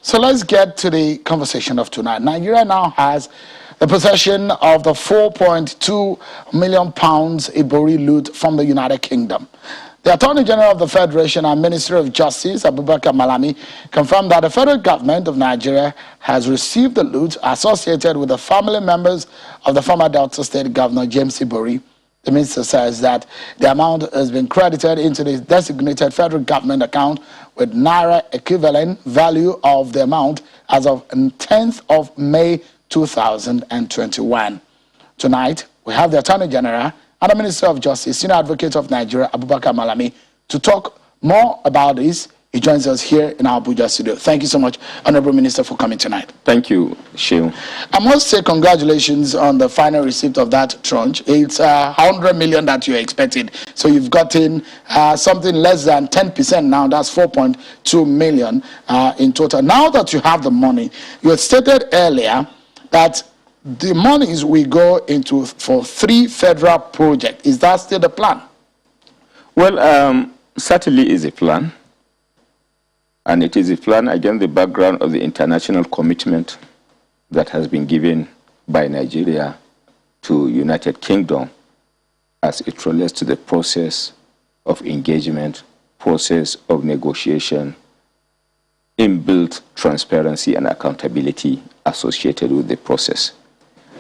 So let's get to the conversation of tonight. Nigeria now has the possession of the 4.2 million pounds Ibori loot from the United Kingdom. The Attorney General of the Federation and Ministry of Justice, Abubakar Malami, confirmed that the federal government of Nigeria has received the loot associated with the family members of the former Delta State Governor, James Ibori. The minister says that the amount has been credited into the designated federal government account with Naira equivalent value of the amount as of 10th of May 2021. Tonight, we have the Attorney General and the Minister of Justice, Senior Advocate of Nigeria, Abubakar Malami, to talk more about this. He joins us here in our Abuja studio. Thank you so much, Honorable Minister, for coming tonight. Thank you, Sheil. I must say congratulations on the final receipt of that tranche. It's 100 million that you expected. So you've gotten something less than 10% now. That's 4.2 million in total. Now that you have the money, you had stated earlier that the monies will go into for 3 federal projects. Is that still the plan? Well, certainly is a plan. And it is a plan against the background of the international commitment that has been given by Nigeria to United Kingdom as it relates to the process of engagement, process of negotiation, inbuilt transparency and accountability associated with the process.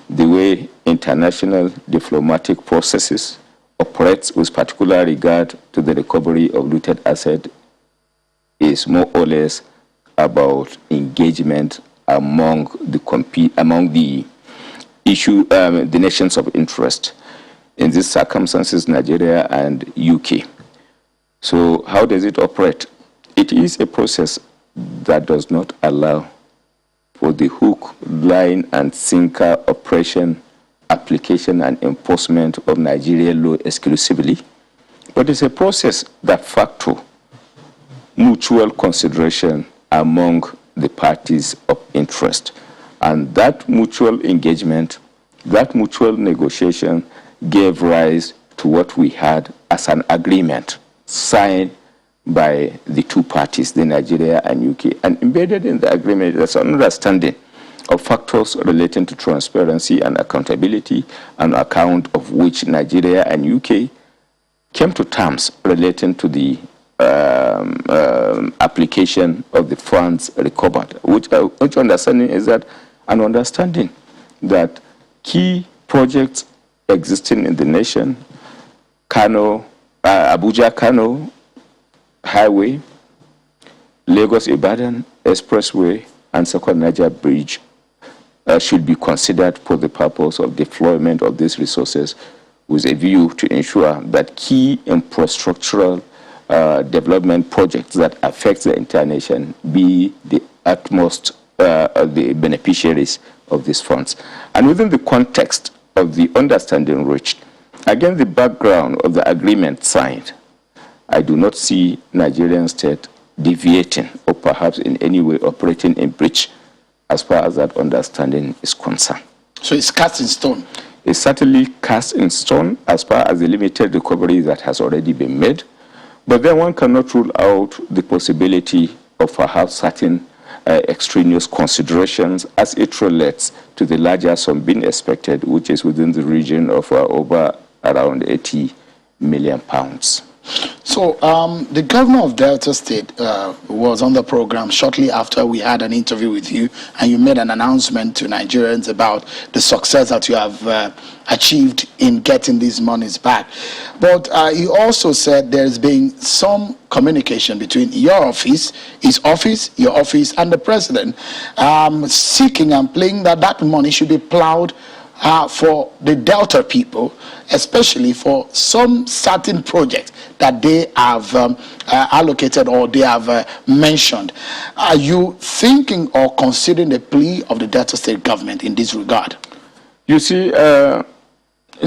The way international diplomatic processes operate with particular regard to the recovery of looted assets is more or less about engagement among the nations of interest. In these circumstances, Nigeria and UK. So how does it operate? It is a process that does not allow for the hook, line, and sinker operation, application, and enforcement of Nigerian law exclusively, but it's a process that factor mutual consideration among the parties of interest. And that mutual engagement, that mutual negotiation gave rise to what we had as an agreement signed by the 2 parties, the Nigeria and UK. And embedded in the agreement is an understanding of factors relating to transparency and accountability, on account of which Nigeria and UK came to terms relating to the application of the funds recovered, which understanding is that an understanding that key projects existing in the nation, Abuja-Kano Highway, Lagos-Ibadan Expressway, and Second Niger Bridge should be considered for the purpose of deployment of these resources with a view to ensure that key infrastructural development projects that affect the entire nation be the utmost the beneficiaries of these funds. And within the context of the understanding reached, against the background of the agreement signed, I do not see Nigerian state deviating or perhaps in any way operating in breach as far as that understanding is concerned. So it's cast in stone? It's certainly cast in stone as far as the limited recovery that has already been made. But then one cannot rule out the possibility of perhaps certain extraneous considerations as it relates to the larger sum being expected, which is within the region of over around 80 million pounds. So the governor of Delta State was on the program shortly after we had an interview with you, and you made an announcement to Nigerians about the success that you have achieved in getting these monies back. But he also said there's been some communication between your office, his office, your office, and the president, seeking and pleading that that money should be plowed for the Delta people, especially for some certain projects that they have allocated or they have mentioned. Are you thinking or considering the plea of the Delta State government in this regard? You see,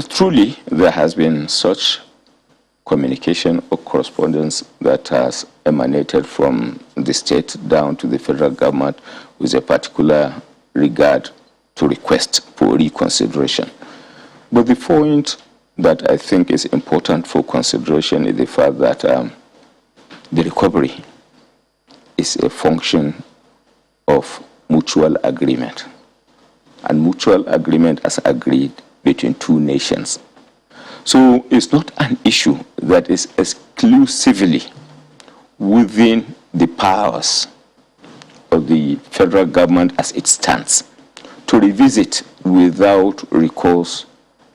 truly there has been such communication or correspondence that has emanated from the state down to the federal government with a particular regard to request for reconsideration. But the point that I think is important for consideration is the fact that the recovery is a function of mutual agreement. And mutual agreement as agreed between two nations. So it's not an issue that is exclusively within the powers of the federal government as it stands to revisit without recourse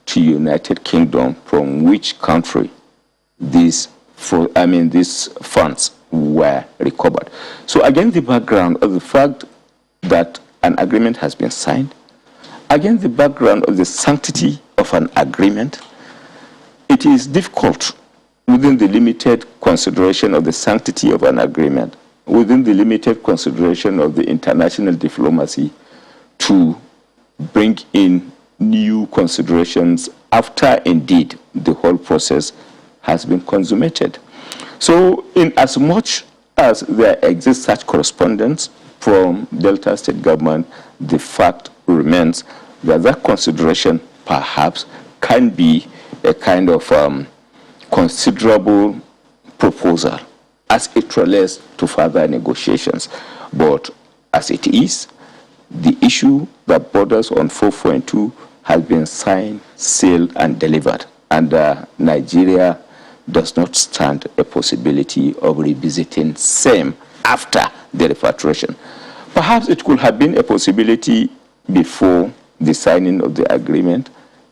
to United Kingdom, from which country these funds were recovered. So against the background of the fact that an agreement has been signed, against the background of the sanctity of an agreement, it is difficult within the limited consideration of the sanctity of an agreement, within the limited consideration of the international diplomacy, to bring in new considerations after indeed the whole process has been consummated. So in as much as there exists such correspondence from Delta State government, the fact remains that that consideration perhaps can be a kind of considerable proposal as it relates to further negotiations. But as it is, the issue that borders on 4.2 has been signed, sealed, and delivered. And Nigeria does not stand a possibility of revisiting same after the repatriation. Perhaps it could have been a possibility before the signing of the agreement,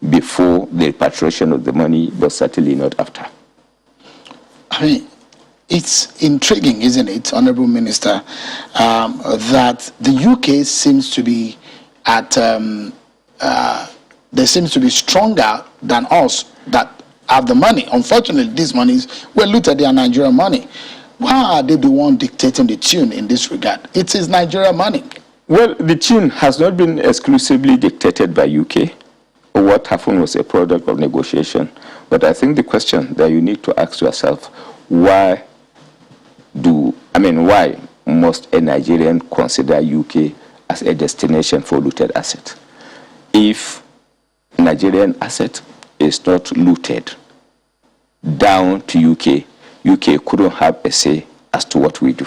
before the repatriation of the money, but certainly not after. I mean, it's intriguing, isn't it, Honorable Minister, that the UK seems to be at, they seems to be stronger than us that have the money. Unfortunately, these monies were looted, they are Nigerian money. Why are they the one dictating the tune in this regard? It is Nigerian money. Well, the tune has not been exclusively dictated by UK. What happened was a product of negotiation. But I think the question that you need to ask yourself, why must a Nigerian consider UK as a destination for looted asset? If Nigerian asset is not looted down to UK, UK couldn't have a say as to what we do.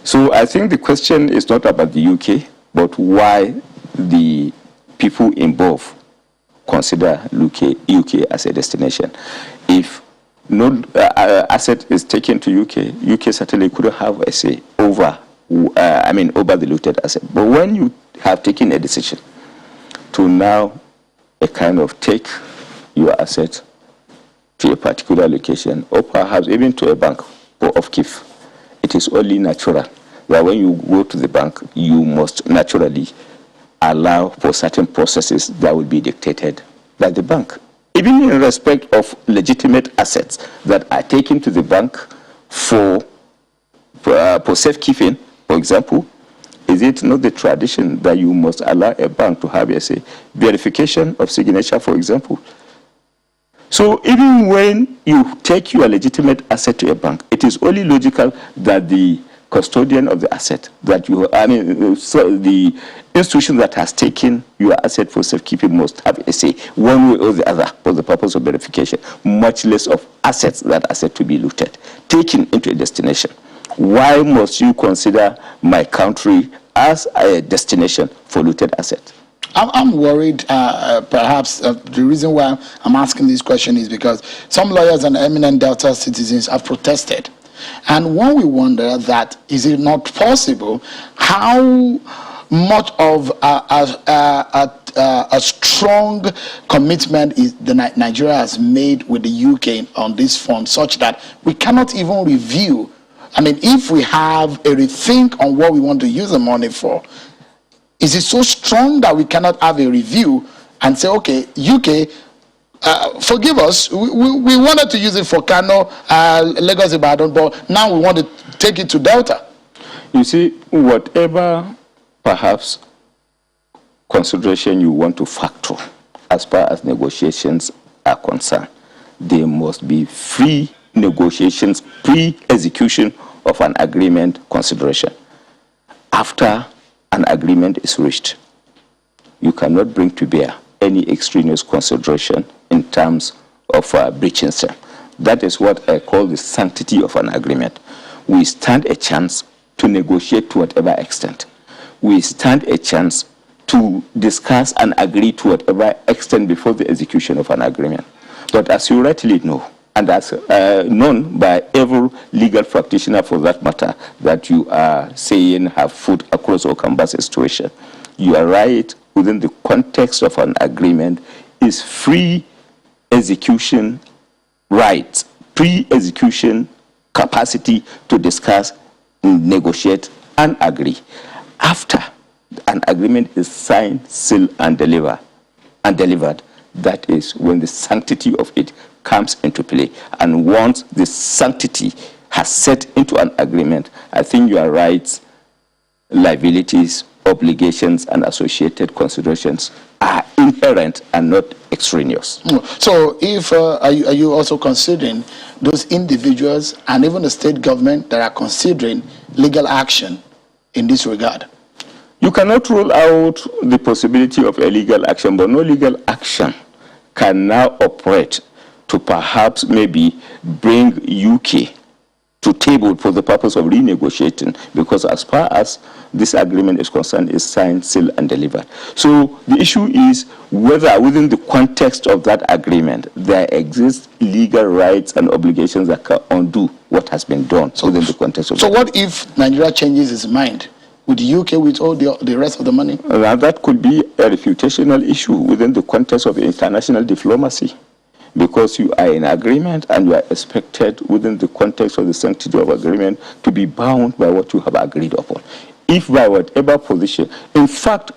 So I think the question is not about the UK, but why the people involved consider UK as a destination. If no asset is taken to UK certainly couldn't have a say over the looted asset. But when you have taken a decision to now a kind of take your asset to a particular location, or perhaps even to a bank for off-keep, it is only natural that when you go to the bank, you must naturally allow for certain processes that will be dictated by the bank. Even in respect of legitimate assets that are taken to the bank for safekeeping, for example, is it not the tradition that you must allow a bank to have a say? Verification of signature, for example. So even when you take your legitimate asset to a bank, it is only logical that the custodian of the asset, the institution that has taken your asset for safekeeping must have a say, one way or the other, for the purpose of verification, much less of assets that are said to be looted, taken into a destination. Why must you consider my country as a destination for looted assets? I'm worried, perhaps the reason why I'm asking this question is because some lawyers and eminent Delta citizens have protested. And when we wonder that, is it not possible, how much of a strong commitment is Nigeria has made with the UK on this fund, such that we cannot even review. I mean, if we have a rethink on what we want to use the money for, is it so strong that we cannot have a review and say, okay, UK, forgive us, we wanted to use it for Kano, Lagos, Ibadan, but now we want to take it to Delta? You see, whatever perhaps consideration you want to factor as far as negotiations are concerned, there must be free negotiations, pre-execution of an agreement consideration. After an agreement is reached, you cannot bring to bear any extraneous consideration in terms of breaching them. That is what I call the sanctity of an agreement. We stand a chance to negotiate to whatever extent. we stand a chance to discuss and agree to whatever extent before the execution of an agreement. But as you rightly know, and as known by every legal practitioner for that matter, that you are saying have foot across or canvas a situation, you are right, within the context of an agreement is free execution rights, pre-execution capacity to discuss, negotiate, and agree. After an agreement is signed, sealed, and delivered, that is when the sanctity of it comes into play. And once the sanctity has set into an agreement, I think your rights, liabilities, obligations, and associated considerations are inherent and not extraneous. So if are you also considering those individuals and even the state government that are considering legal action in this regard? You cannot rule out the possibility of a legal action, but no legal action can now operate to perhaps maybe bring UK to table for the purpose of renegotiating, because as far as this agreement is concerned, is signed, sealed, and delivered. So the issue is whether within the context of that agreement there exists legal rights and obligations that can undo what has been done within the context of So what if Nigeria changes its mind? Would the UK withhold the rest of the money? That could be a reputational issue within the context of international diplomacy, because you are in agreement and you are expected within the context of the sanctity of agreement to be bound by what you have agreed upon. If by whatever position, in fact,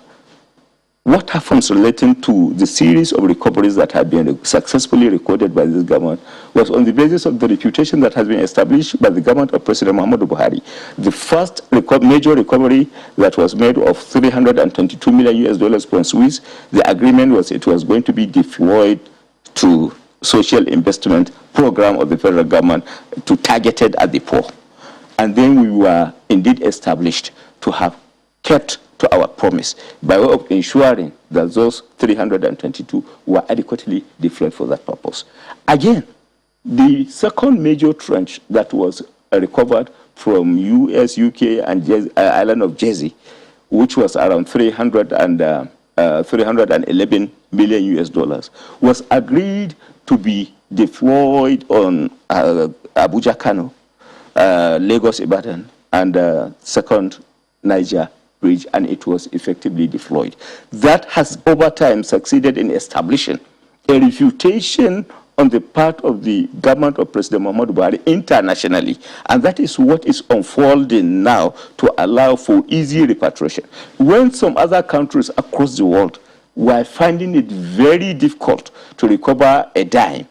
what happens relating to the series of recoveries that have been successfully recorded by this government was on the basis of the reputation that has been established by the government of President Muhammadu Buhari. The first major recovery that was made of $322 million from Swiss, the agreement was it was going to be deployed to social investment program of the federal government to targeted at the poor. And then we were indeed established to have kept to our promise by way of ensuring that those 322 were adequately deployed for that purpose. Again, the second major tranche that was recovered from US, UK, and island of Jersey, which was around 311 million US dollars, was agreed to be deployed on Abuja, Kano, Lagos, Ibadan, and second Niger bridge, and it was effectively deployed. That has over time succeeded in establishing a reputation on the part of the government of President Muhammadu Buhari internationally, and that is what is unfolding now to allow for easy repatriation. When some other countries across the world were finding it very difficult to recover a dime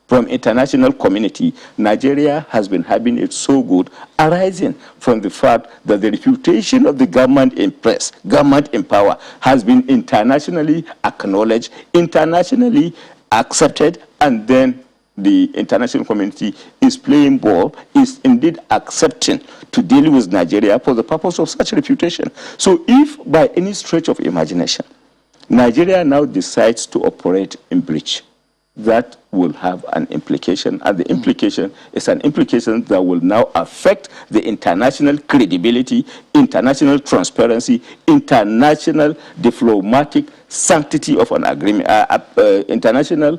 from international community, Nigeria has been having it so good, arising from the fact that the reputation of the government in place, government in power, has been internationally acknowledged, internationally accepted, and then the international community is playing ball, is indeed accepting to deal with Nigeria for the purpose of such reputation. So if by any stretch of imagination, Nigeria now decides to operate in breach, that will have an implication, and the implication is an implication that will now affect the international credibility, international transparency, international diplomatic sanctity of an agreement, international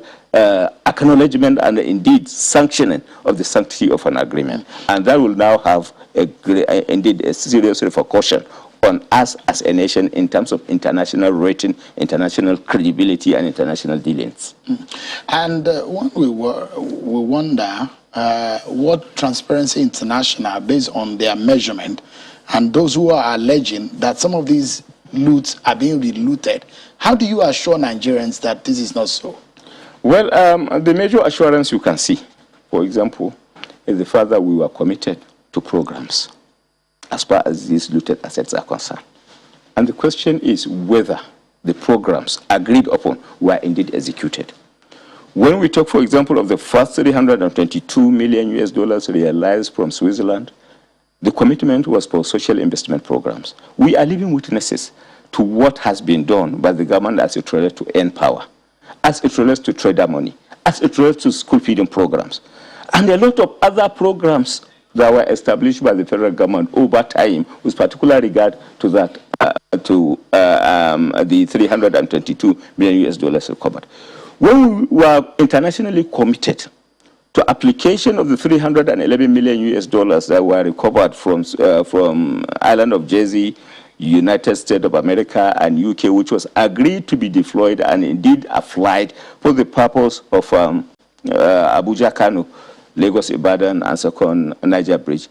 acknowledgement and indeed sanctioning of the sanctity of an agreement. And that will now have indeed a serious repercussion on us as a nation in terms of international rating, international credibility, and international dealings. And when we wonder what Transparency International, based on their measurement, and those who are alleging that some of these loots are being relooted, how do you assure Nigerians that this is not so? Well, the major assurance you can see, for example, is the fact that we were committed to programs as far as these looted assets are concerned. And the question is whether the programs agreed upon were indeed executed. When we talk, for example, of the first 322 million US dollars realized from Switzerland, the commitment was for social investment programs. We are living witnesses to what has been done by the government as it relates to earn power, as it relates to trader money, as it relates to school feeding programs, and a lot of other programs that were established by the federal government over time with particular regard to that to the 322 million US dollars recovered. When we were internationally committed to application of the 311 million US dollars that were recovered from island of Jersey, United States of America, and UK, which was agreed to be deployed and indeed applied for the purpose of Abuja, Kano, Lagos, Ibadan, and second Niger Bridge,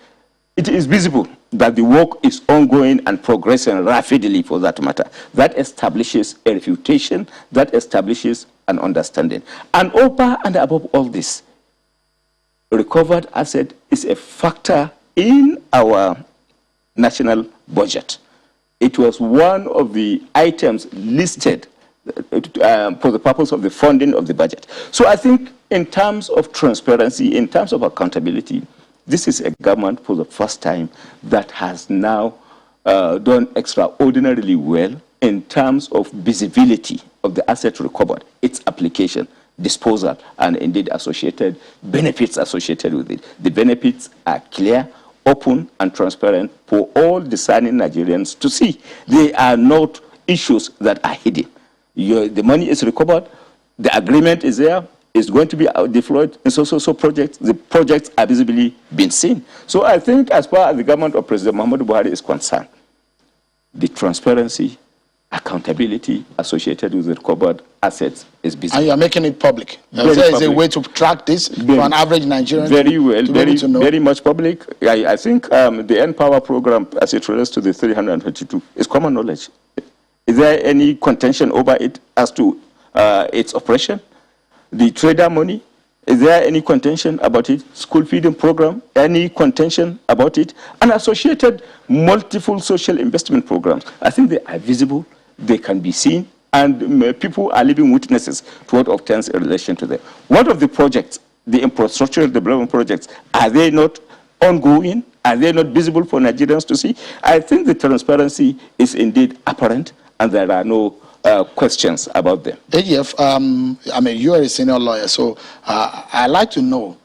it is visible that the work is ongoing and progressing rapidly for that matter. That establishes a reputation, that establishes an understanding. And over and above all this, recovered asset is a factor in our national budget. It was one of the items listed for the purpose of the funding of the budget. So I think in terms of transparency, in terms of accountability, this is a government for the first time that has now done extraordinarily well in terms of visibility of the asset recovered, its application, disposal, and indeed associated benefits associated with it. The benefits are clear, open, and transparent for all discerning Nigerians to see. They are not issues that are hidden. The money is recovered, the agreement is there, it's going to be deployed in so projects. The projects are visibly being seen. So I think as far as the government of President Muhammadu Buhari is concerned, the transparency, accountability associated with the recovered assets is visible. And you are making it public. There is a way to track this for an average Nigerian. Very well, very much public. I think the End Power program, as it relates to the 322, is common knowledge. Is there any contention over it as to its operation? The trader money, is there any contention about it? School feeding program, any contention about it? And associated multiple social investment programs. I think they are visible, they can be seen, and people are living witnesses to what obtains in relation to them. What of the projects, the infrastructural development projects, are they not ongoing? Are they not visible for Nigerians to see? I think the transparency is indeed apparent, and there are no questions about them. AGF, I mean, you are a senior lawyer, so I'd like to know,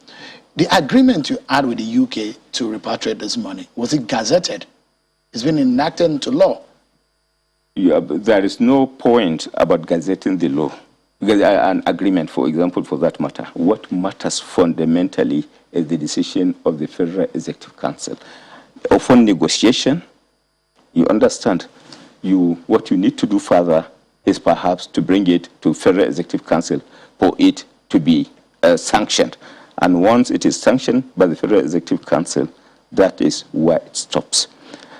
the agreement you had with the UK to repatriate this money, was it gazetted? It's been enacted into law? Yeah, there is no point about gazetting the law. Because an agreement, for example, for that matter, what matters fundamentally is the decision of the Federal Executive Council. Upon negotiation, you understand, what you need to do further is perhaps to bring it to Federal Executive Council for it to be sanctioned. And once it is sanctioned by the Federal Executive Council, that is where it stops.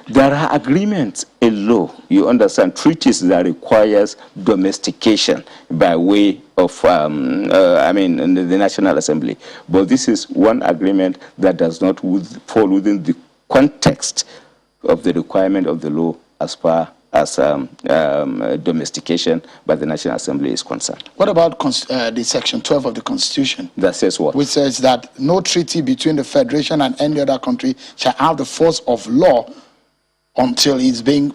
There are agreements in law, you understand, treaties that requires domestication by way of, the National Assembly. But this is one agreement that does not fall within the context of the requirement of the law as far as domestication by the National Assembly is concerned. What about the Section 12 of the Constitution? That says what? Which says that no treaty between the Federation and any other country shall have the force of law until it's being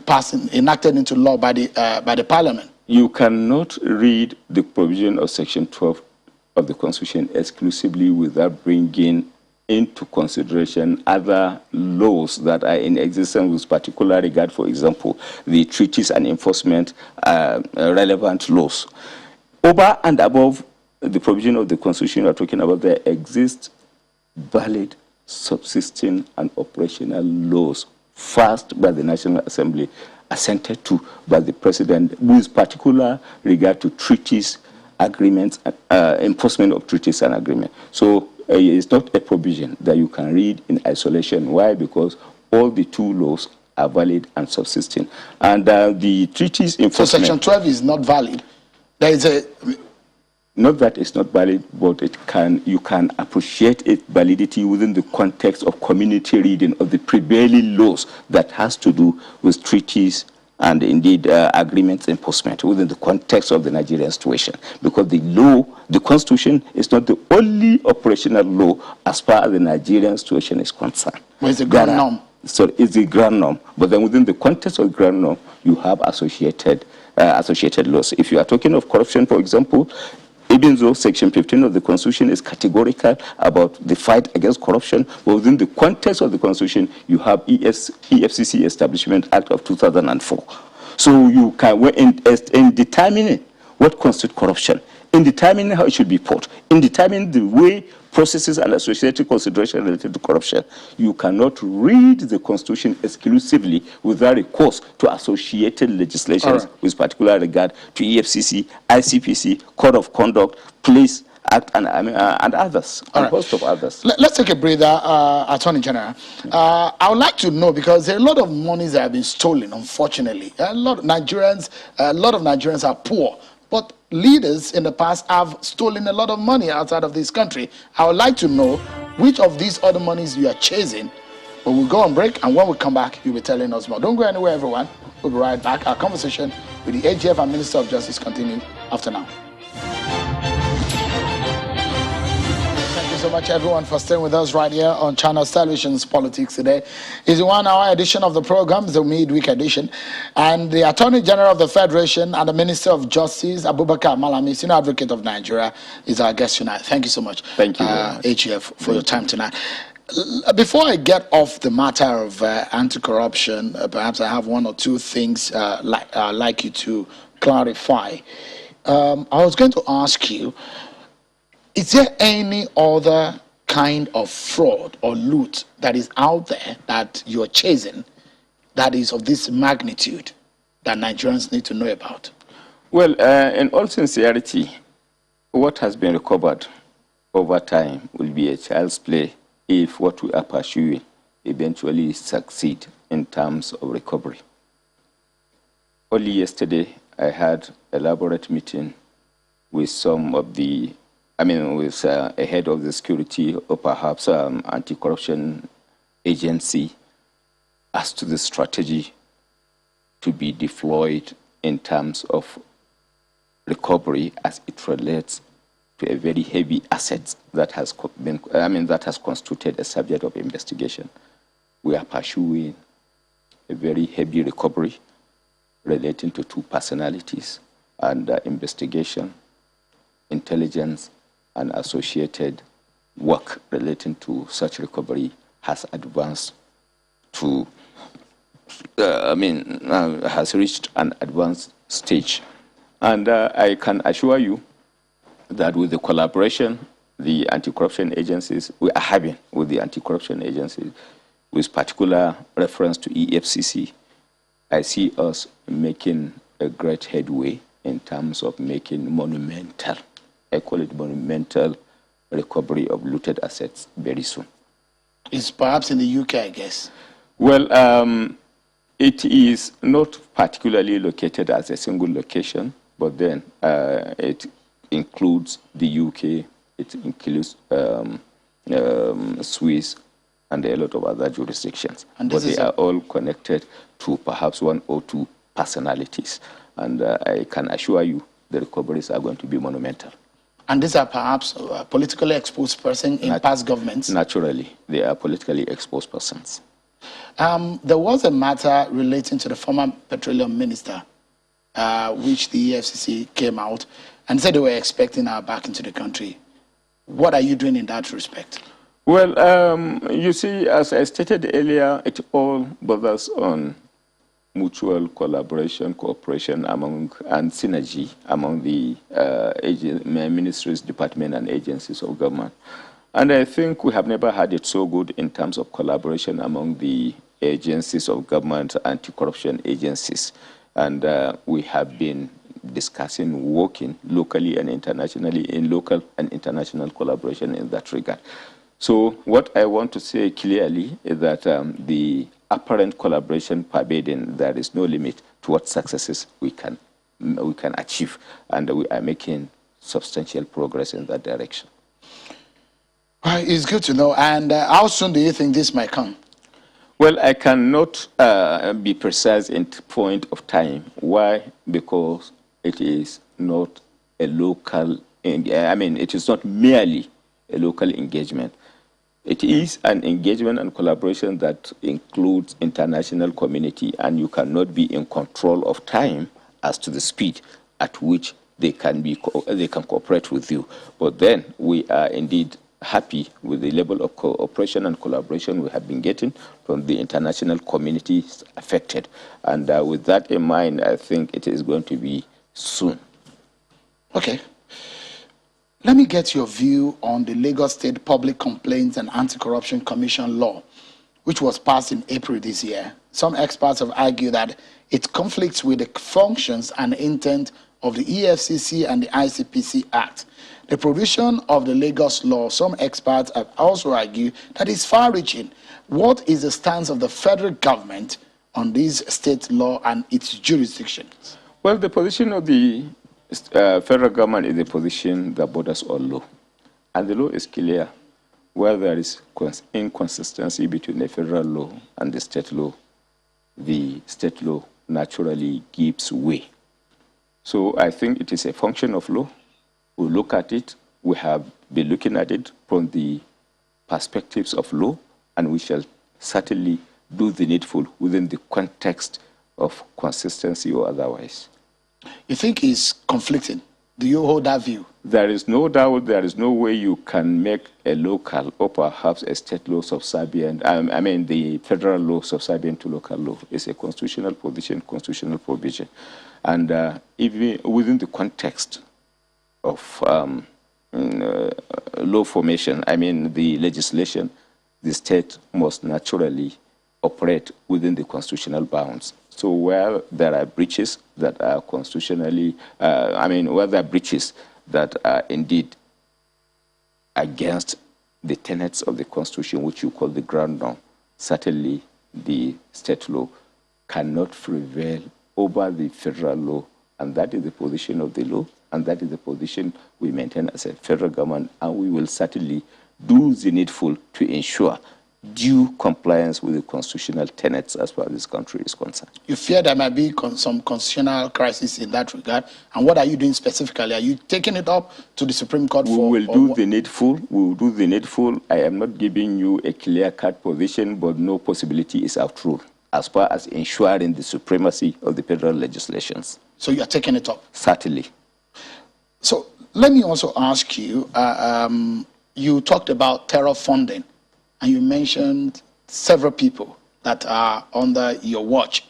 enacted into law by the Parliament. You cannot read the provision of Section 12 of the Constitution exclusively without bringing into consideration other laws that are in existence with particular regard, for example, the treaties and enforcement relevant laws. Over and above the provision of the Constitution we're talking about, there exist valid, subsisting, and operational laws, first by the National Assembly, assented to by the President, with particular regard to treaties, agreements, enforcement of treaties and agreements. So it's not a provision that you can read in isolation. Why? Because all the two laws are valid and subsisting. And the treaties enforcement... So Section 12 is not valid? There is a... Not that it's not valid, but you can appreciate its validity within the context of community reading of the prevailing laws that has to do with treaties and indeed agreements enforcement within the context of the Nigerian situation. Because the law, the Constitution, is not the only operational law as far as the Nigerian situation is concerned. Well, it's the ground norm. So it's the ground norm. But then within the context of the ground norm, you have associated laws. If you are talking of corruption, for example, even though Section 15 of the Constitution is categorical about the fight against corruption, but within the context of the Constitution, you have EFCC Establishment Act of 2004. So you can, in determining what constitutes corruption, in determining how it should be put, in determining the way processes and associated considerations related to corruption, you cannot read the Constitution exclusively without recourse to associated legislations with particular regard to EFCC, ICPC, Code of Conduct, Police Act, and others, and a host of others. Let's take a breather, Attorney General. I would like to know, because there are a lot of monies that have been stolen, unfortunately. A lot of Nigerians are poor, but leaders in the past have stolen a lot of money outside of this country. I would like to know which of these other monies you are chasing. But we'll go on break, and when we come back, you'll be telling us more. Don't go anywhere, everyone. We'll be right back. Our conversation with the AGF and Minister of Justice continue after now. Thank you so much, everyone, for staying with us right here on Channels Television's Politics Today. It's a 1-hour edition of the program, the midweek edition. And the Attorney General of the Federation and the Minister of Justice, Abubakar Malami, Senior Advocate of Nigeria, is our guest tonight. Thank you so much, Thank you, AGF, for your time tonight. Before I get off the matter of anti-corruption, perhaps I have one or two things I'd like you to clarify. I was going to ask you, is there any other kind of fraud or loot that is out there that you're chasing that is of this magnitude that Nigerians need to know about? Well, in all sincerity, what has been recovered over time will be a child's play if what we are pursuing eventually succeed in terms of recovery. Only yesterday, I had an elaborate meeting with some of the, with a head of the security or perhaps anti-corruption agency as to the strategy to be deployed in terms of recovery as it relates to a very heavy asset that has been, that has constituted a subject of investigation. We are pursuing a very heavy recovery relating to two personalities, and investigation, intelligence, and associated work relating to such recovery has advanced to, has reached an advanced stage. And I can assure you that with the collaboration the anti-corruption agencies, we are having with the anti-corruption agencies, with particular reference to EFCC, I see us making a great headway in terms of making monumental, I call it monumental, recovery of looted assets very soon. It's perhaps in the UK, I guess. Well, it is not particularly located as a single location, but then it includes the UK, it includes Swiss, and a lot of other jurisdictions. But they are all connected to perhaps one or two personalities. And I can assure you the recoveries are going to be monumental. And these are perhaps politically exposed persons in past governments? Naturally, they are politically exposed persons. There was a matter relating to the former petroleum minister, which the EFCC came out and said they were expecting her back into the country. What are you doing in that respect? Well, you see, as I stated earlier, it all bothers on mutual collaboration, cooperation among, and synergy among the ministries, departments, and agencies of government. And I think we have never had it so good in terms of collaboration among the agencies of government, anti-corruption agencies. And we have been discussing working locally and internationally in local and international collaboration in that regard. So what I want to say clearly is that the apparent collaboration pervading, there is no limit to what successes we can achieve, and we are making substantial progress in that direction. It's good to know. And how soon do you think this might come? Well, I cannot be precise in point of time. Why? Because it is not a local, it is not merely a local engagement. It is an engagement and collaboration that includes international community, and you cannot be in control of time as to the speed at which they can cooperate with you. But then we are indeed happy with the level of cooperation and collaboration we have been getting from the international communities affected. And with that in mind, I think it is going to be soon. Okay. Let me get your view on the Lagos State Public Complaints and Anti-Corruption Commission law, which was passed in April this year. Some experts have argued that it conflicts with the functions and intent of the EFCC and the ICPC Act. The provision of the Lagos law, some experts have also argued that it's far-reaching. What is the stance of the federal government on this state law and its jurisdictions? Well, the position of the federal government is a position that borders on law. And the law is clear. Where there is inconsistency between the federal law and the state law naturally gives way. So I think it is a function of law. We look at it, we have been looking at it from the perspectives of law, and we shall certainly do the needful within the context of consistency or otherwise. You think it's conflicting? Do you hold that view? There is no doubt, there is no way you can make a local or perhaps a state law subservient, the federal law subservient to local law. It's a constitutional position, constitutional provision. And even within the context of law formation, the legislation, the state must naturally operate within the constitutional bounds. So where there are breaches that are constitutionally, where there are breaches that are indeed against the tenets of the Constitution, which you call the ground norm, certainly the state law cannot prevail over the federal law, and that is the position of the law, and that is the position we maintain as a federal government, and we will certainly do the needful to ensure due compliance with the constitutional tenets as far as this country is concerned. You fear there might be some constitutional crisis in that regard, and what are you doing specifically? Are you taking it up to the Supreme Court We will do the needful. We will do the needful. I am not giving you a clear-cut position, but no possibility is outruled as far as ensuring the supremacy of the federal legislations. So you are taking it up? Certainly. So let me also ask you, you talked about terror funding, and you mentioned several people that are under your watch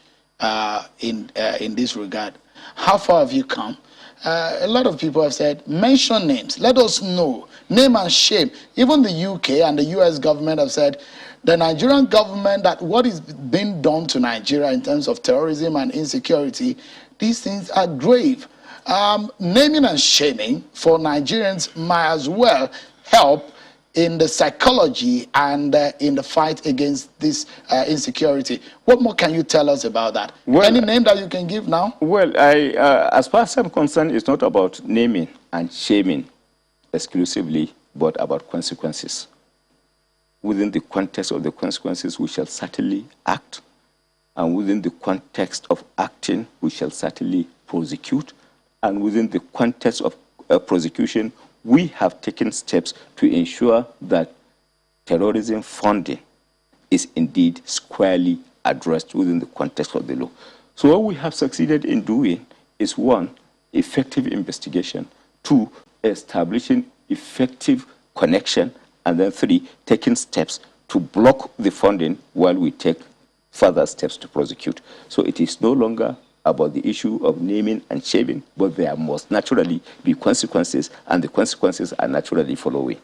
in this regard. How far have you come? A lot of people have said, mention names, let us know, name and shame. Even the UK and the US government have said, the Nigerian government, that what is being done to Nigeria in terms of terrorism and insecurity, these things are grave. Naming and shaming for Nigerians might as well help in the psychology and in the fight against this insecurity. What more can you tell us about that? Well, any name that you can give now? Well, as far as I'm concerned, it's not about naming and shaming exclusively, but about consequences. Within the context of the consequences, we shall certainly act. And within the context of acting, we shall certainly prosecute. And within the context of prosecution, we have taken steps to ensure that terrorism funding is indeed squarely addressed within the context of the law. So what we have succeeded in doing is, one, effective investigation, two, establishing effective connection, and then three, taking steps to block the funding while we take further steps to prosecute. So it is no longer about the issue of naming and shaming, but there must naturally be consequences, and the consequences are naturally following.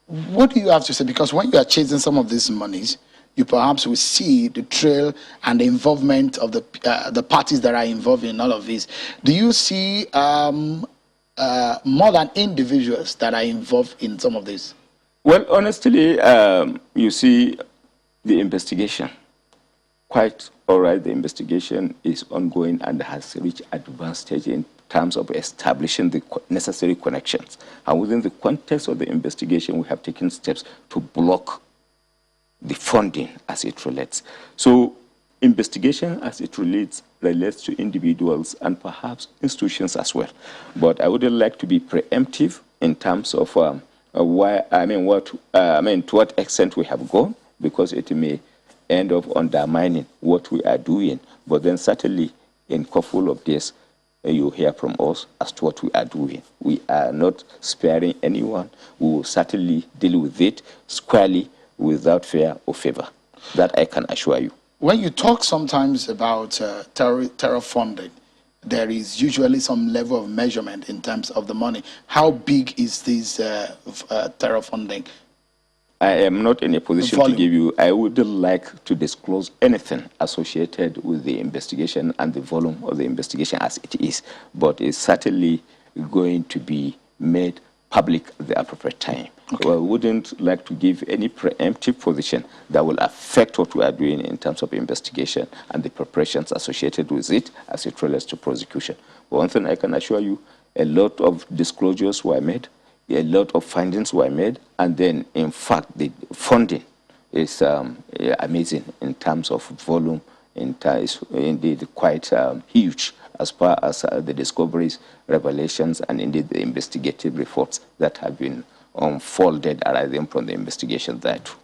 What do you have to say? Because when you are chasing some of these monies, you perhaps will see the trail and the involvement of the parties that are involved in all of this. Do you see more than individuals that are involved in some of this? Well, honestly, you see the investigation. Quite all right, the investigation is ongoing and has reached advanced stage in terms of establishing the necessary connections. And within the context of the investigation, we have taken steps to block the funding as it relates. So investigation as it relates to individuals and perhaps institutions as well. But I wouldn't like to be preemptive in terms of to what extent we have gone, because it may end up undermining what we are doing. But then certainly in a couple of days, you hear from us as to what we are doing. We are not sparing anyone. We will certainly deal with it squarely without fear or favor. That I can assure you. When you talk sometimes about terror funding, there is usually some level of measurement in terms of the money. How big is this terror funding? I am not in a position to give you, I wouldn't like to disclose anything associated with the investigation and the volume of the investigation as it is, but it's certainly going to be made public at the appropriate time. Okay. Well, I wouldn't like to give any preemptive position that will affect what we are doing in terms of investigation and the preparations associated with it as it relates to prosecution. But one thing I can assure you, a lot of disclosures were made, a lot of findings were made, and then, in fact, the funding is amazing in terms of volume, indeed quite huge as far as the discoveries, revelations, and indeed the investigative reports that have been unfolded arising from the investigation there too.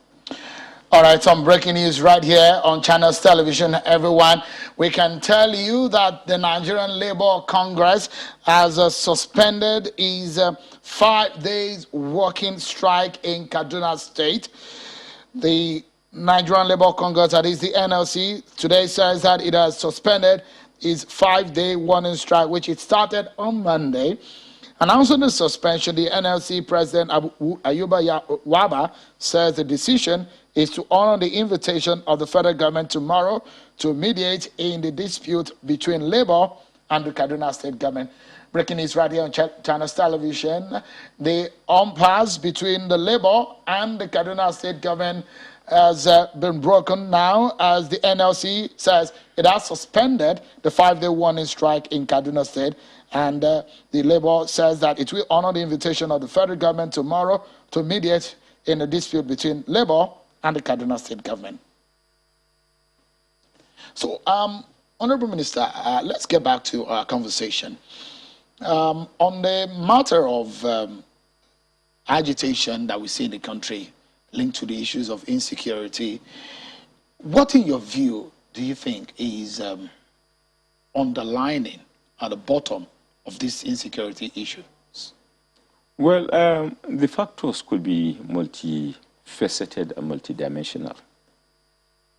All right, some breaking news right here on Channels Television, everyone. We can tell you that the Nigerian Labour Congress has suspended its 5 days working strike in Kaduna State. The Nigerian Labour Congress, that is the NLC, today says that it has suspended its 5-day warning strike, which it started on Monday. Announcing the suspension, the NLC President Ayuba Waba says the decision is to honor the invitation of the federal government tomorrow to mediate in the dispute between Labour and the Kaduna State government. Breaking news right here on Channels Television. The impasse between the Labour and the Kaduna State government has been broken now, as the NLC says it has suspended the 5-day warning strike in Kaduna State. And the Labour says that it will honor the invitation of the federal government tomorrow to mediate in a dispute between Labour and the Kaduna State government. So, Honorable Minister, let's get back to our conversation. On the matter of agitation that we see in the country linked to the issues of insecurity, what in your view do you think is underlining at the bottom of this insecurity issue? Well, the factors could be multifaceted and multidimensional.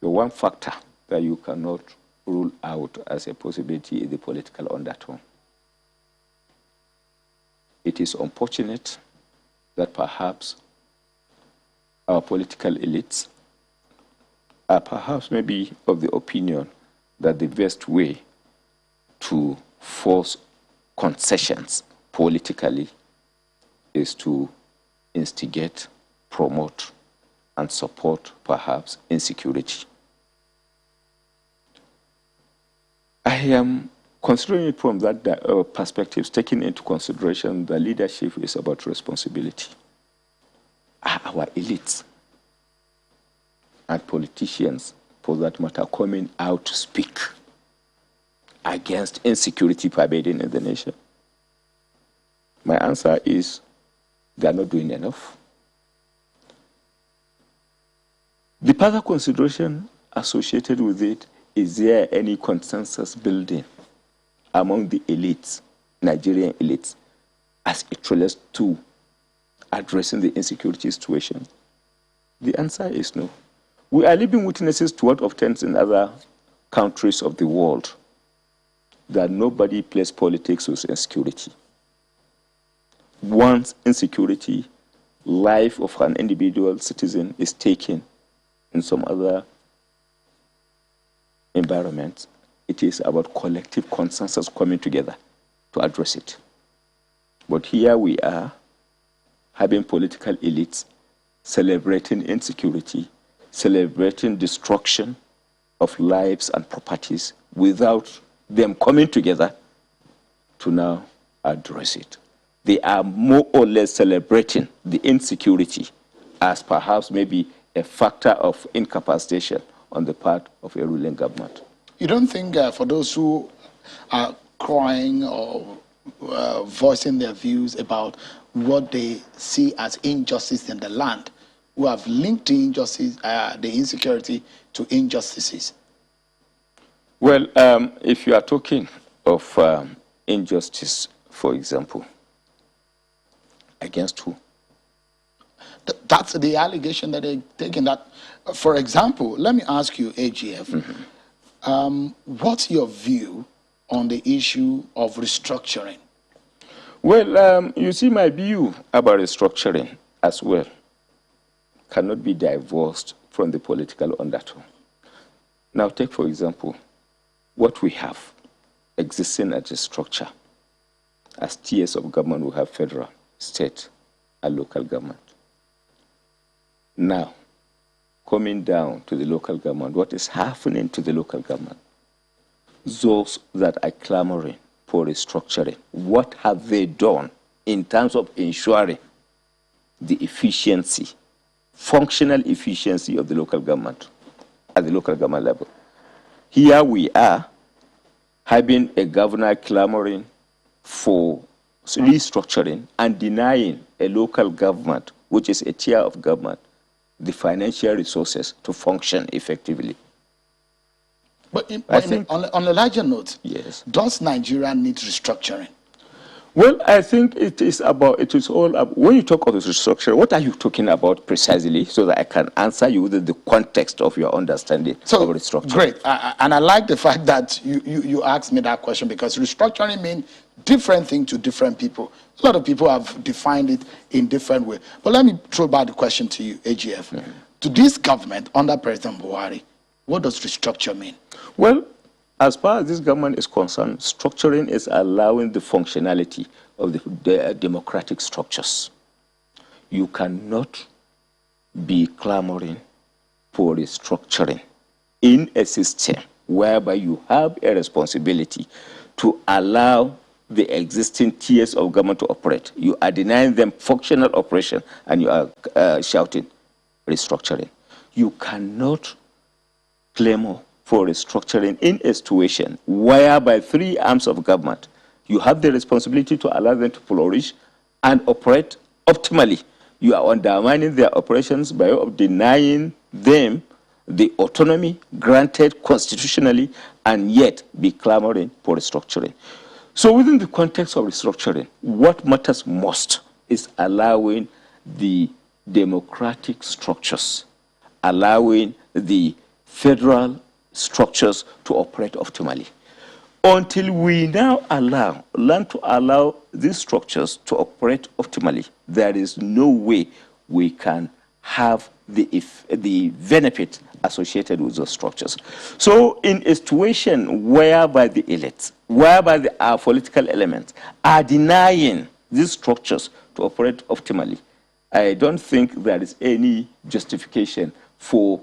The one factor that you cannot rule out as a possibility is the political undertone. It is unfortunate that perhaps our political elites are perhaps maybe of the opinion that the best way to force concessions politically is to instigate, promote, and support perhaps insecurity. I am considering it from that perspective, taking into consideration that leadership is about responsibility. Our elites and politicians, for that matter, coming out to speak against insecurity pervading in the nation? My answer is they are not doing enough. The further consideration associated with it, is there any consensus building among the elites, Nigerian elites, as it relates to addressing the insecurity situation? The answer is no. We are living witnesses to what obtains in other countries of the world, that nobody plays politics with insecurity. Once insecurity, life of an individual citizen is taken in some other environment, it is about collective consensus coming together to address it. But here we are, having political elites celebrating insecurity, celebrating destruction of lives and properties without them coming together to now address it. They are more or less celebrating the insecurity as perhaps maybe a factor of incapacitation on the part of a ruling government. You don't think for those who are crying or voicing their views about what they see as injustice in the land, who have linked the injustice, the insecurity to injustices? Well, if you are talking of injustice, for example. Against who? That's the allegation that they're taking. That, for example, let me ask you, AGF, what's your view on the issue of restructuring? Well, you see, my view about restructuring as well cannot be divorced from the political undertone. Now, take, for example, what we have existing as a structure. As tiers of government, we have federal, state, and local government. Now, coming down to the local government, what is happening to the local government? Those that are clamoring for restructuring, what have they done in terms of ensuring the efficiency, functional efficiency of the local government at the local government level? Here we are having a governor clamoring for restructuring and denying a local government, which is a tier of government, the financial resources to function effectively. But on a larger note, yes, does Nigeria need restructuring? Well, I think it is all about, when you talk of restructuring, what are you talking about precisely, so that I can answer you within the context of your understanding of restructuring? Great. And I like the fact that you asked me that question, because restructuring means different things to different people. A lot of people have defined it in different ways. But let me throw back the question to you, AGF. To this government under President Buhari, what does restructure mean? Well, as far as this government is concerned, structuring is allowing the functionality of the democratic structures. You cannot be clamoring for restructuring in a system whereby you have a responsibility to allow the existing tiers of government to operate. You are denying them functional operation, and you are shouting restructuring. You cannot claim for restructuring in a situation whereby three arms of government, you have the responsibility to allow them to flourish and operate optimally. You are undermining their operations by denying them the autonomy granted constitutionally, and yet be clamoring for restructuring. So within the context of restructuring, what matters most is allowing the democratic structures, allowing the federal structures to operate optimally. Until we now learn to allow these structures to operate optimally, there is no way we can have the benefit associated with those structures. So in a situation whereby the elites, whereby the political elements are denying these structures to operate optimally, I don't think there is any justification for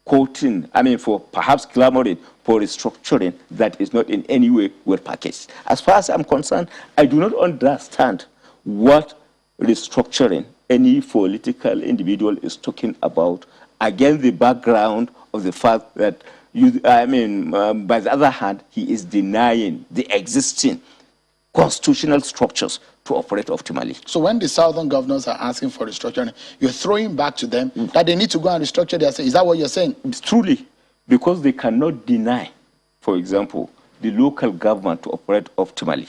for perhaps clamoring for restructuring that is not in any way well packaged. As far as I'm concerned, I do not understand what restructuring any political individual is talking about, against the background of the fact that, by the other hand, he is denying the existing constitutional structures to operate optimally. So when the southern governors are asking for restructuring, you're throwing back to them that they need to go and restructure their state. Is that what you're saying? It's truly, because they cannot deny, for example, the local government to operate optimally.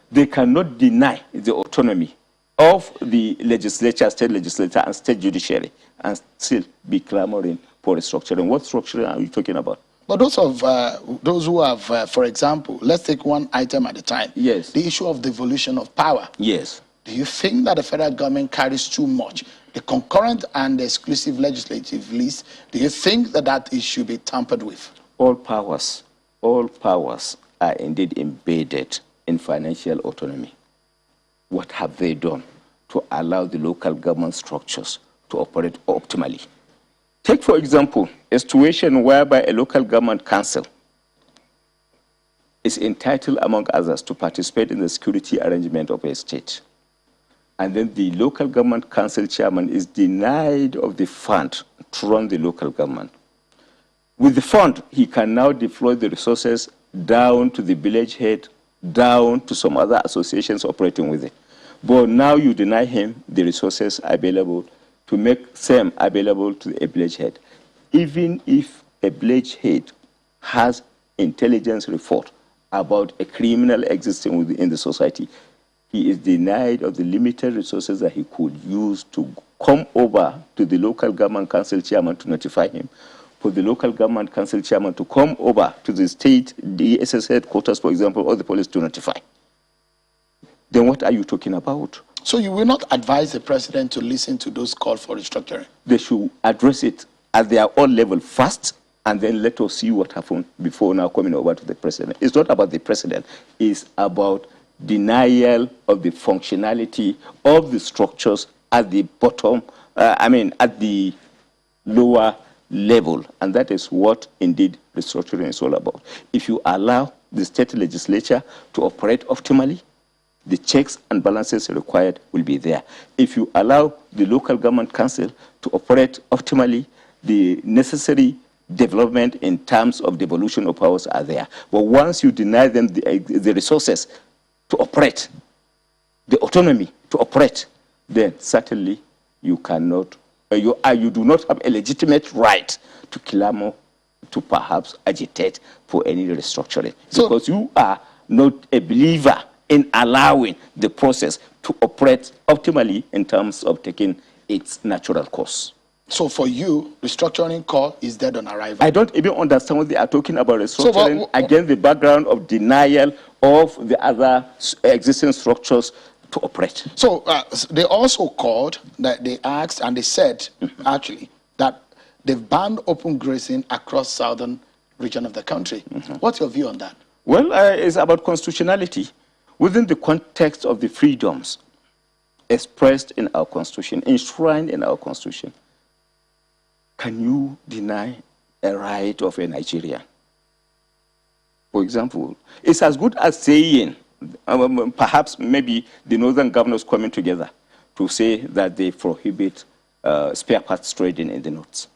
They cannot deny the autonomy of the legislature, state legislature, and state judiciary, and still be clamoring for restructuring. What structuring are you talking about? But those who have, for example, let's take one item at a time. Yes. The issue of devolution of power. Yes. Do you think that the federal government carries too much? The concurrent and the exclusive legislative list, do you think that it should be tampered with? All powers are indeed embedded in financial autonomy. What have they done to allow the local government structures to operate optimally? Take, for example, a situation whereby a local government council is entitled, among others, to participate in the security arrangement of a state. And then the local government council chairman is denied of the fund to run the local government. With the fund, he can now deploy the resources down to the village head, down to some other associations operating with it. But now you deny him the resources available to make them available to a village head. Even if a village head has intelligence report about a criminal existing within the society, he is denied of the limited resources that he could use to come over to the local government council chairman to notify him, for the local government council chairman to come over to the state DSS headquarters, for example, or the police to notify. Then what are you talking about? So you will not advise the president to listen to those calls for restructuring? They should address it at their own level first, and then let us see what happened before now coming over to the president. It's not about the president. It's about denial of the functionality of the structures at the bottom, at the lower level. And that is what, indeed, restructuring is all about. If you allow the state legislature to operate optimally, the checks and balances required will be there. If you allow the local government council to operate optimally, the necessary development in terms of devolution of powers are there. But once you deny them the resources to operate, the autonomy to operate, then certainly you cannot, you do not have a legitimate right to clamor, to perhaps agitate for any restructuring. So, because you are not a believer in allowing the process to operate optimally in terms of taking its natural course. So for you, restructuring call is dead on arrival? I don't even understand what they are talking about restructuring against the background of denial of the other existing structures to operate. So they also called, that they asked and they said, actually, that they've banned open grazing across southern region of the country. What's your view on that? Well, it's about constitutionality. Within the context of the freedoms expressed in our constitution, enshrined in our constitution, can you deny a right of a Nigerian? For example, it's as good as saying, perhaps maybe the northern governors coming together to say that they prohibit spare parts trading in the north.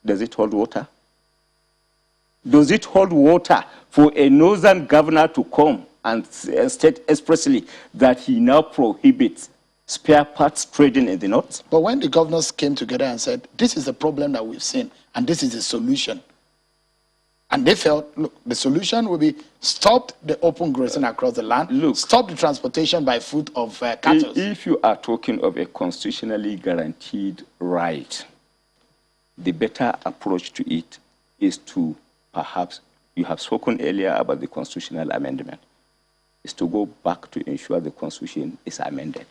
Does it hold water? Does it hold water for a northern governor to come and state expressly that he now prohibits spare parts trading in the north? But when the governors came together and said, this is the problem that we've seen, and this is the solution, and they felt, look, the solution will be stop the open grazing across the land, stop the transportation by foot of cattle. If you are talking of a constitutionally guaranteed right, the better approach to it is to, perhaps, you have spoken earlier about the constitutional amendment, is to go back to ensure the constitution is amended.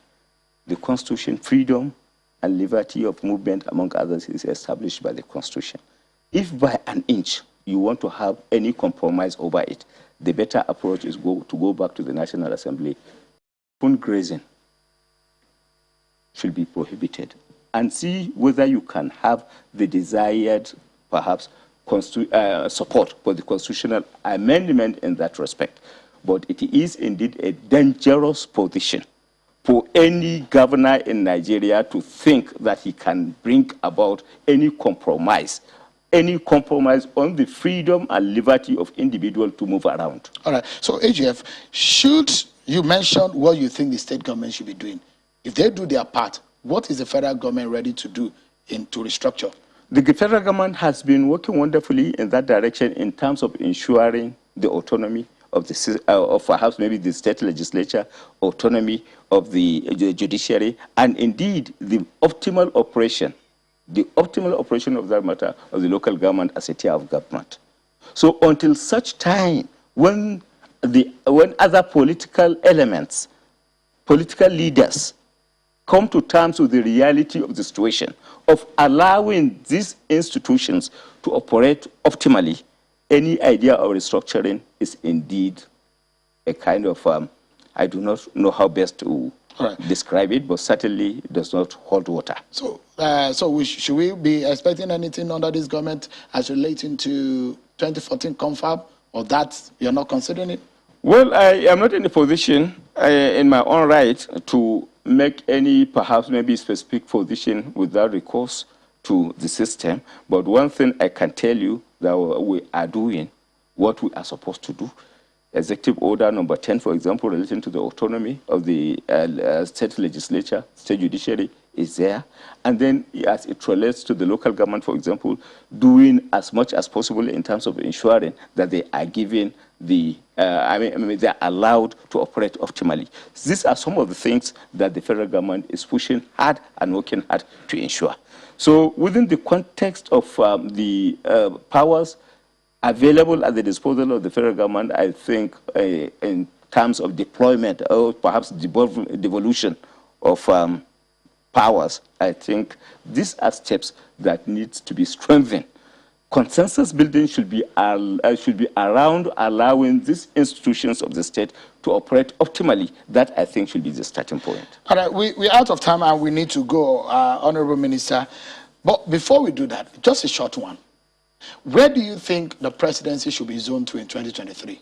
The constitution, freedom and liberty of movement, among others, is established by the constitution. If by an inch you want to have any compromise over it, the better approach is to go back to the National Assembly. Open grazing should be prohibited, and see whether you can have the desired, perhaps, support for the constitutional amendment in that respect. But it is indeed a dangerous position for any governor in Nigeria to think that he can bring about any compromise on the freedom and liberty of individuals to move around. All right. So, AGF, should you mention what you think the state government should be doing? If they do their part, what is the federal government ready to do to restructure? The federal government has been working wonderfully in that direction in terms of ensuring the autonomy of perhaps maybe the state legislature, autonomy of the judiciary, and indeed the optimal operation of that matter of the local government as a tier of government. So until such time when other political elements, political leaders come to terms with the reality of the situation, of allowing these institutions to operate optimally, any idea of restructuring is indeed a kind of, I do not know how best to describe it, but certainly does not hold water. So, should we be expecting anything under this government as relating to 2014 confab, or that you're not considering it? Well, I am not in a position in my own right to make any, perhaps maybe specific position without recourse to the system. But one thing I can tell you that we are doing what we are supposed to do. Executive Order number 10, for example, relating to the autonomy of the state legislature, state judiciary, is there. And then as it relates to the local government, for example, doing as much as possible in terms of ensuring that they are given the, they're allowed to operate optimally. These are some of the things that the federal government is pushing hard and working hard to ensure. So within the context of the powers available at the disposal of the federal government, I think in terms of deployment or perhaps devolution of powers, I think these are steps that need to be strengthened. Consensus building should be around allowing these institutions of the state to operate optimally. That, I think, should be the starting point. All right, we're out of time and we need to go, Honorable Minister. But before we do that, just a short one. Where do you think the presidency should be zoned to in 2023?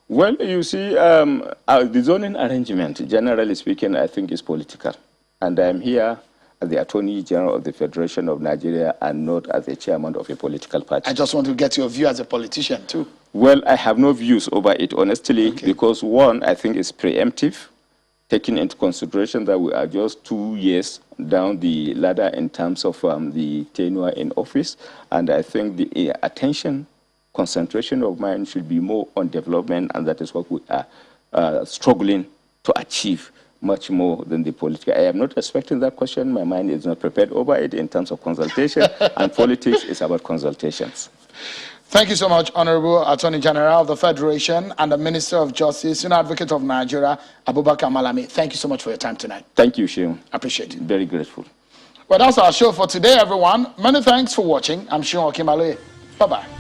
Well, you see, the zoning arrangement, generally speaking, I think is political. And I'm here as the Attorney General of the Federation of Nigeria and not as the chairman of a political party. I just want to get your view as a politician, too. Well, I have no views over it, honestly, because one, I think is preemptive, taking into consideration that we are just 2 years down the ladder in terms of the tenure in office. And I think the concentration of mind should be more on development, and that is what we are struggling to achieve much more than the political. I am not expecting that question. My mind is not prepared over it in terms of consultation, and politics is about consultations. Thank you so much, Honorable Attorney General of the Federation and the Minister of Justice, Senior Advocate of Nigeria, Abubakar Malami. Thank you so much for your time tonight. Thank you, Sheung. Appreciate it. Very grateful. Well, that's our show for today, everyone. Many thanks for watching. I'm Sheung Okimaloye. Bye-bye.